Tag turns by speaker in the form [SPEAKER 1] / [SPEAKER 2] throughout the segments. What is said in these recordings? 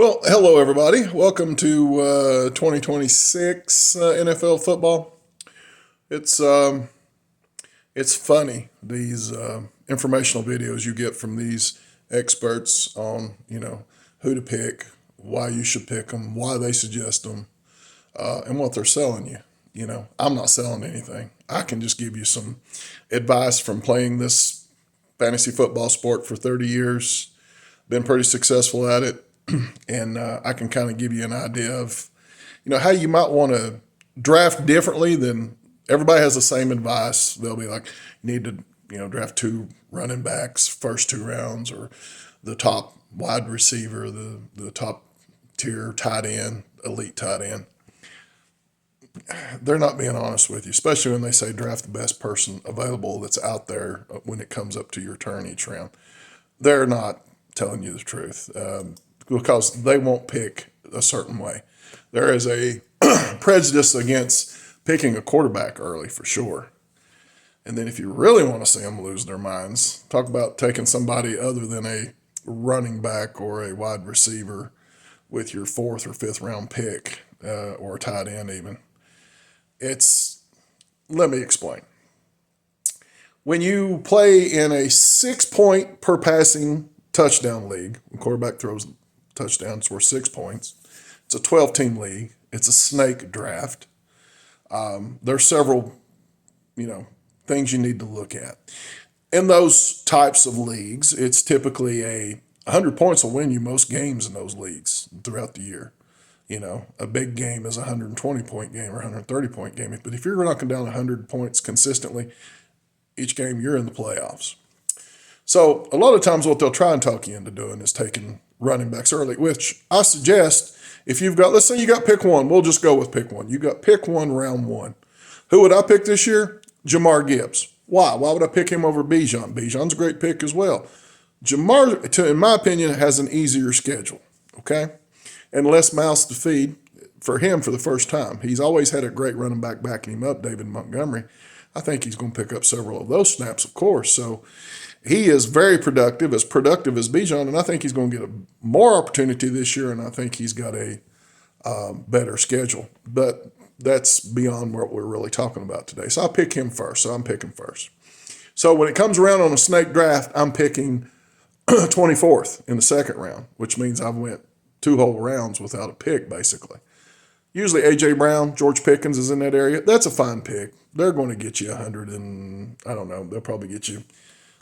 [SPEAKER 1] Well, hello everybody. Welcome to 2026 NFL football. It's um, it's funny these informational videos you get from these experts on who to pick, why you should pick them, why they suggest them, and what they're selling you. I'm not selling anything. I can just give you some advice from playing this fantasy football sport for 30 years. Been pretty successful at it, and I can kind of give you an idea of how you might want to draft differently than everybody has the same advice. They'll be like, you need to draft two running backs first two rounds, or the top wide receiver, the top tier tight end, elite tight end. They're not being honest with you, especially when they say draft the best person available that's out there when it comes up to your turn each round. They're not telling you the truth, because they won't pick a certain way. There is a prejudice against picking a quarterback early for sure. And then if you really want to see them lose their minds, talk about taking somebody other than a running back or a wide receiver with your fourth or fifth round pick, or a tight end even. Let me explain. When you play in a 6 point per passing touchdown league, when quarterback throws touchdowns worth 6 points, it's a 12-team league. It's a snake draft. There's several, things you need to look at. In those types of leagues, it's typically 100 points will win you most games in those leagues throughout the year. A big game is a 120-point game or 130-point game. But if you're knocking down 100 points consistently each game, you're in the playoffs. So a lot of times what they'll try and talk you into doing is taking running backs early, which I suggest if you've got, let's say you got pick one, we'll just go with pick one. You got pick one, round one. Who would I pick this year? Jahmyr Gibbs. Why? Why would I pick him over Bijan? Bijan's a great pick as well. Jahmyr, in my opinion, has an easier schedule, okay? And less mouths to feed for him for the first time. He's always had a great running back backing him up, David Montgomery. I think he's going to pick up several of those snaps, of course. So he is very productive as Bijan, and I think he's going to get more opportunity this year, and I think he's got a better schedule. But that's beyond what we're really talking about today. So I'll pick him first, so I'm picking first. So when it comes around on a snake draft, I'm picking 24th in the second round, which means I've went two whole rounds without a pick, basically. Usually A.J. Brown, George Pickens is in that area. That's a fine pick. They're going to get you 100 and, I don't know, they'll probably get you,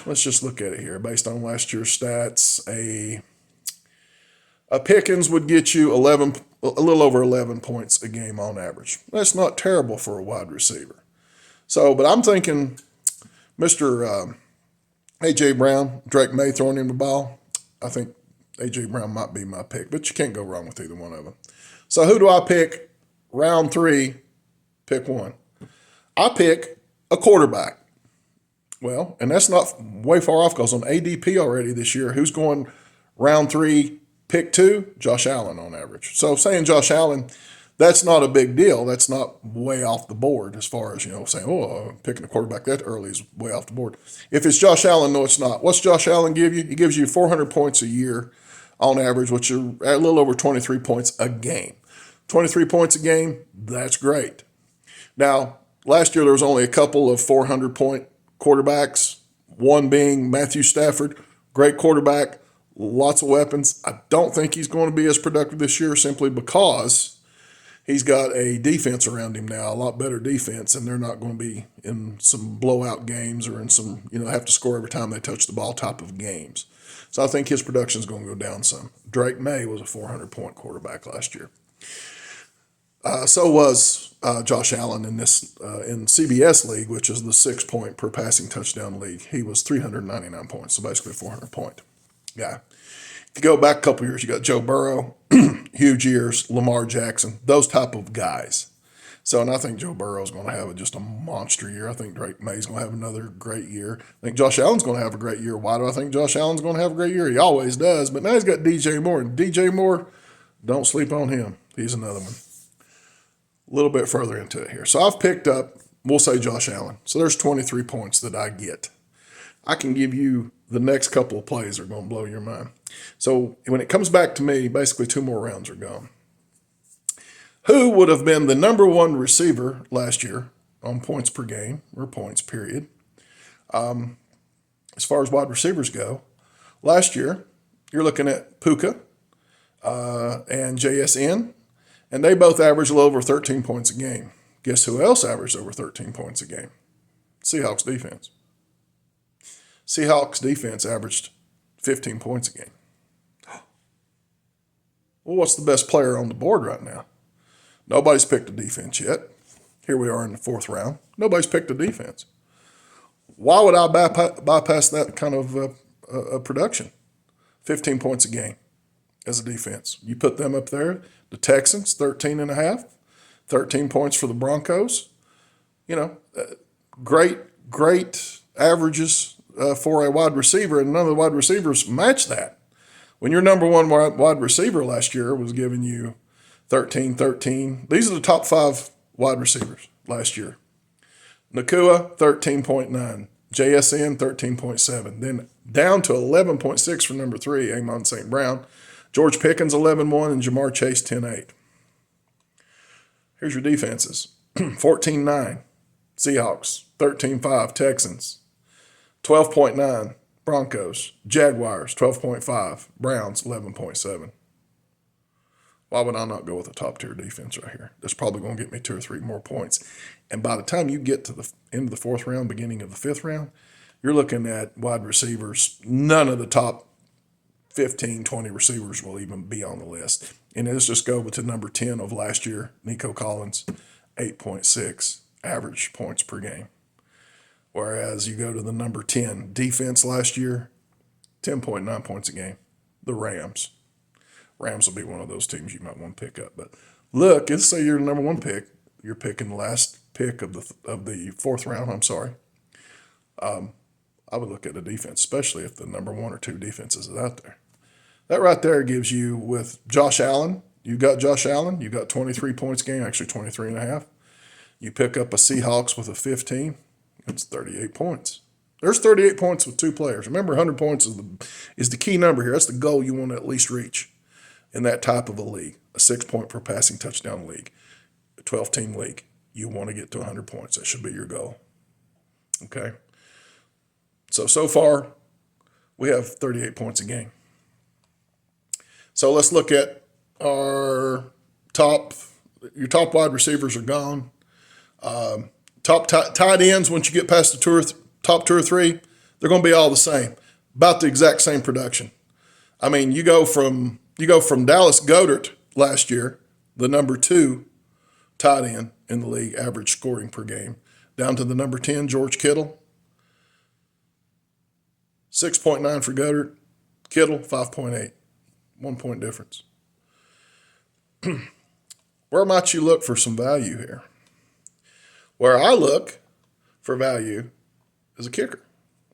[SPEAKER 1] let's just look at it here. Based on last year's stats, a Pickens would get you a little over 11 points a game on average. That's not terrible for a wide receiver. So, but I'm thinking Mr. A.J. Brown, Drake May throwing him the ball. I think A.J. Brown might be my pick, but you can't go wrong with either one of them. So who do I pick? Round three, pick one. I pick a quarterback. Well, and that's not way far off because on ADP already this year, who's going round three, pick two? Josh Allen on average. So saying Josh Allen, that's not a big deal. That's not way off the board as far as, saying, oh, picking a quarterback that early is way off the board. If it's Josh Allen, no, it's not. What's Josh Allen give you? He gives you 400 points a year on average, which are a little over 23 points a game. 23 points a game, that's great. Now, last year there was only a couple of 400-point quarterbacks, one being Matthew Stafford, great quarterback, lots of weapons. I don't think he's going to be as productive this year simply because he's got a defense around him now, a lot better defense, and they're not going to be in some blowout games or in some, have to score every time they touch the ball type of games. So I think his production is going to go down some. Drake May was a 400-point quarterback last year. So was Josh Allen in this in CBS league, which is the 6 point per passing touchdown league. He was 399 points, so basically a 400-point guy. If you go back a couple years, you got Joe Burrow, huge years, Lamar Jackson, those type of guys. So, and I think Joe Burrow is going to have just a monster year. I think Drake May is going to have another great year. I think Josh Allen's going to have a great year. Why do I think Josh Allen's going to have a great year? He always does. But now he's got DJ Moore. And DJ Moore, don't sleep on him. He's another one. A little bit further into it here. So I've picked up, we'll say Josh Allen. So there's 23 points that I get. I can give you the next couple of plays are going to blow your mind. So when it comes back to me, basically 2 more rounds are gone. Who would have been the number 1 receiver last year on points per game or points period? As far as wide receivers go, last year you're looking at Puka and JSN, and they both averaged a little over 13 points a game. Guess who else averaged over 13 points a game? Seahawks defense. Seahawks defense averaged 15 points a game. Well, what's the best player on the board right now? Nobody's picked a defense yet. Here we are in the 4th round. Nobody's picked a defense. Why would I bypass that kind of production? 15 points a game as a defense. You put them up there. The Texans, 13.5. 13 points for the Broncos. Great averages for a wide receiver, and none of the wide receivers match that. When your number 1 wide receiver last year was giving you 13. These are the top 5 wide receivers last year. Nakua, 13.9. JSN, 13.7. Then down to 11.6 for number 3, Amon St. Brown. George Pickens, 11.1, and Jamar Chase, 10.8. Here's your defenses. 14.9, Seahawks. 13.5, Texans. 12.9, Broncos. Jaguars, 12.5. Browns, 11.7. Why would I not go with a top-tier defense right here? That's probably going to get me 2 or 3 more points. And by the time you get to the end of the 4th round, beginning of the 5th round, you're looking at wide receivers. None of the top 15, 20 receivers will even be on the list. And let's just go with the number 10 of last year, Nico Collins, 8.6 average points per game. Whereas you go to the number 10 defense last year, 10.9 points a game, the Rams. Rams will be one of those teams you might want to pick up. But look, let's say you're the number 1 pick. You're picking the last pick of the 4th round. I'm sorry. I would look at the defense, especially if the number 1 or 2 defenses is out there. That right there gives you, with Josh Allen, you got 23 points a game, actually 23.5. You pick up a Seahawks with a 15, it's 38 points. There's 38 points with 2 players. Remember, 100 points is the key number here. That's the goal you want to at least reach in that type of a league, a 6-point per passing touchdown league, a 12-team league. You want to get to 100 points. That should be your goal. Okay? So far, we have 38 points a game. So let's look at your top wide receivers are gone. Top tight ends, once you get past the top 2 or 3, they're going to be all the same, about the exact same production. I mean, you go from Dallas Goedert last year, the number 2 tight end in the league, average scoring per game, down to the number 10, George Kittle. 6.9 for Goedert. Kittle, 5.8. 1 point difference. Where might you look for some value here? Where I look for value is a kicker.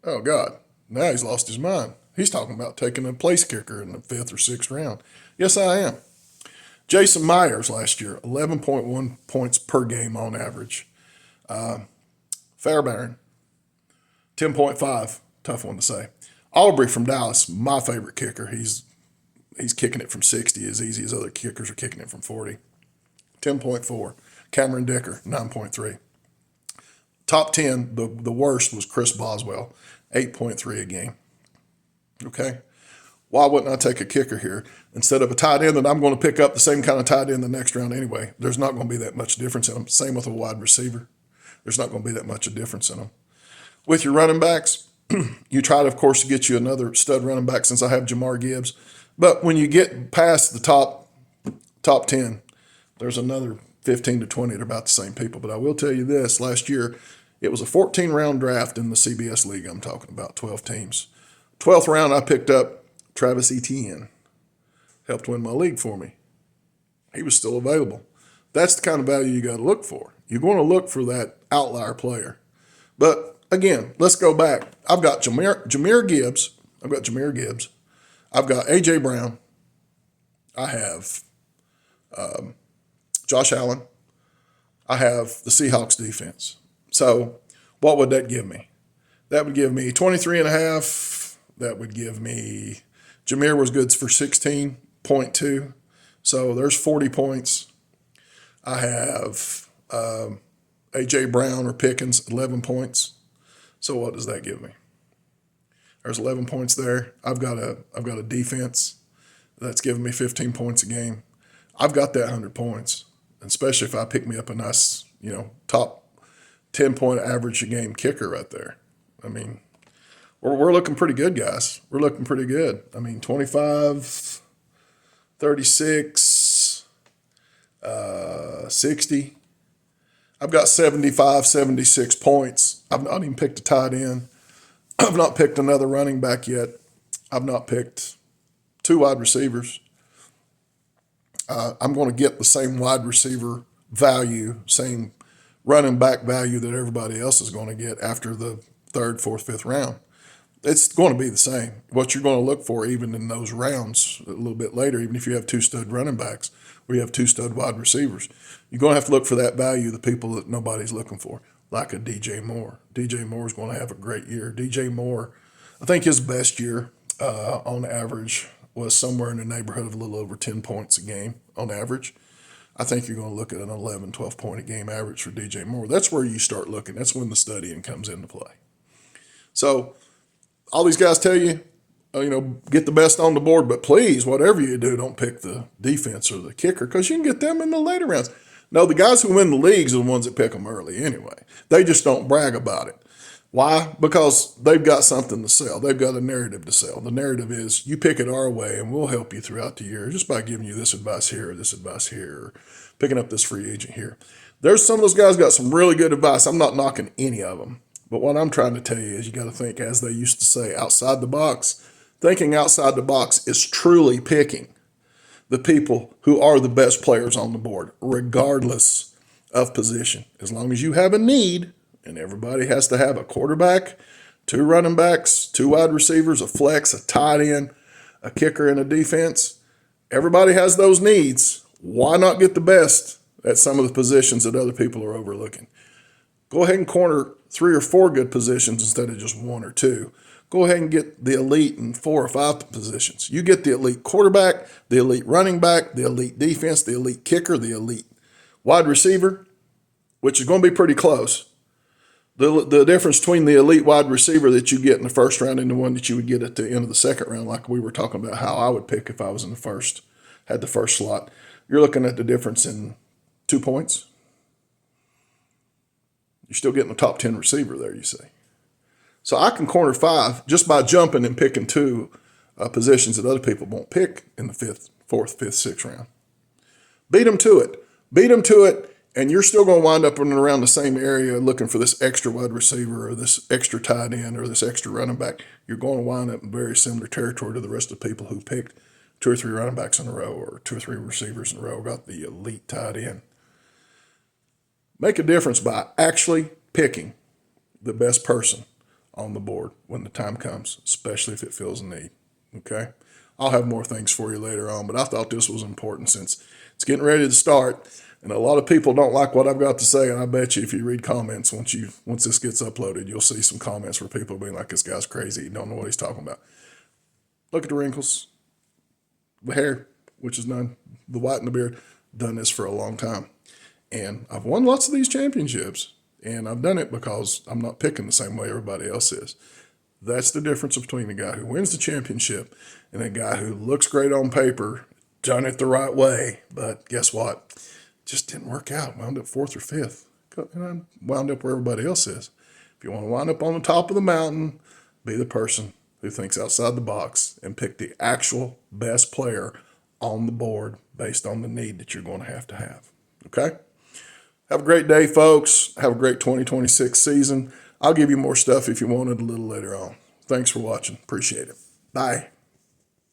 [SPEAKER 1] Oh, God. Now he's lost his mind. He's talking about taking a place kicker in the 5th or 6th round. Yes, I am. Jason Myers last year, 11.1 points per game on average. Fairbairn, 10.5. Tough one to say. Aubrey from Dallas, my favorite kicker. He's kicking it from 60 as easy as other kickers are kicking it from 40. 10.4. Cameron Dicker, 9.3. Top 10, the worst was Chris Boswell, 8.3 a game. Okay? Why wouldn't I take a kicker here instead of a tight end that I'm going to pick up the same kind of tight end the next round anyway? There's not going to be that much difference in them. Same with a wide receiver. There's not going to be that much of difference in them. With your running backs, you try to, of course, to get you another stud running back since I have Jamar Gibbs. But when you get past the top 10, there's another 15 to 20 that are about the same people. But I will tell you this, last year, it was a 14-round draft in the CBS League I'm talking about, 12 teams. 12th round, I picked up Travis Etienne. Helped win my league for me. He was still available. That's the kind of value you got to look for. You're going to look for that outlier player. But again, let's go back. I've got Jahmyr Gibbs. I've got A.J. Brown. I have Josh Allen. I have the Seahawks defense. So what would that give me? That would give me 23.5. That would give me, Jameer was good for 16.2. So there's 40 points. I have A.J. Brown or Pickens, 11 points. So what does that give me? There's 11 points there. I've got a defense that's giving me 15 points a game. I've got that 100 points, especially if I pick me up a nice, top 10-point average a game kicker right there. I mean, we're looking pretty good, guys. We're looking pretty good. I mean, 25, 36, 60. I've got 75, 76 points. I've not even picked a tight end. I've not picked another running back yet. I've not picked 2 wide receivers. I'm going to get the same wide receiver value, same running back value that everybody else is going to get after the 3rd, 4th, 5th round. It's going to be the same. What you're going to look for even in those rounds a little bit later, even if you have 2 stud running backs or you have 2 stud wide receivers, you're going to have to look for that value, the people that nobody's looking for, like a DJ Moore. DJ Moore is going to have a great year. DJ Moore, I think his best year on average was somewhere in the neighborhood of a little over 10 points a game on average. I think you're going to look at an 11, 12 point a game average for DJ Moore. That's where you start looking. That's when the studying comes into play. So all these guys tell you, get the best on the board, but please, whatever you do, don't pick the defense or the kicker because you can get them in the later rounds. No, the guys who win the leagues are the ones that pick them early anyway. They just don't brag about it. Why? Because they've got something to sell. They've got a narrative to sell. The narrative is you pick it our way and we'll help you throughout the year just by giving you this advice here or this advice here or picking up this free agent here. There's some of those guys got some really good advice. I'm not knocking any of them. But what I'm trying to tell you is you got to think, as they used to say, outside the box. Thinking outside the box is truly picking the people who are the best players on the board, regardless of position. As long as you have a need, and everybody has to have a quarterback, 2 running backs, 2 wide receivers, a flex, a tight end, a kicker, and a defense. Everybody has those needs. Why not get the best at some of the positions that other people are overlooking? Go ahead and corner 3 or 4 good positions instead of just 1 or 2. Go ahead and get the elite in 4 or 5 positions. You get the elite quarterback, the elite running back, the elite defense, the elite kicker, the elite wide receiver, which is going to be pretty close. The difference between the elite wide receiver that you get in the first round and the one that you would get at the end of the second round, like we were talking about how I would pick if I was in had the first slot, you're looking at the difference in 2 points. You're still getting a top 10 receiver there, you see. So I can corner 5 just by jumping and picking 2 positions that other people won't pick in the 5th, 4th, 5th, 6th round. Beat them to it. Beat them to it, and you're still going to wind up in and around the same area looking for this extra wide receiver or this extra tight end or this extra running back. You're going to wind up in very similar territory to the rest of the people who picked 2 or 3 running backs in a row or 2 or 3 receivers in a row, got the elite tight end. Make a difference by actually picking the best person on the board when the time comes, especially if it feels a need, okay? I'll have more things for you later on, but I thought this was important since it's getting ready to start, and a lot of people don't like what I've got to say, and I bet you if you read comments, once this gets uploaded, you'll see some comments where people being like, this guy's crazy, he don't know what he's talking about. Look at the wrinkles, the hair, which is none, the white in the beard, done this for a long time. And I've won lots of these championships, and I've done it because I'm not picking the same way everybody else is. That's the difference between the guy who wins the championship and a guy who looks great on paper, done it the right way, but guess what? It just didn't work out. Wound up 4th or 5th. And I wound up where everybody else is. If you want to wind up on the top of the mountain, be the person who thinks outside the box and pick the actual best player on the board based on the need that you're going to have. Okay? Have a great day, folks. Have a great 2026 season. I'll give you more stuff if you want it a little later on. Thanks for watching. Appreciate it. Bye.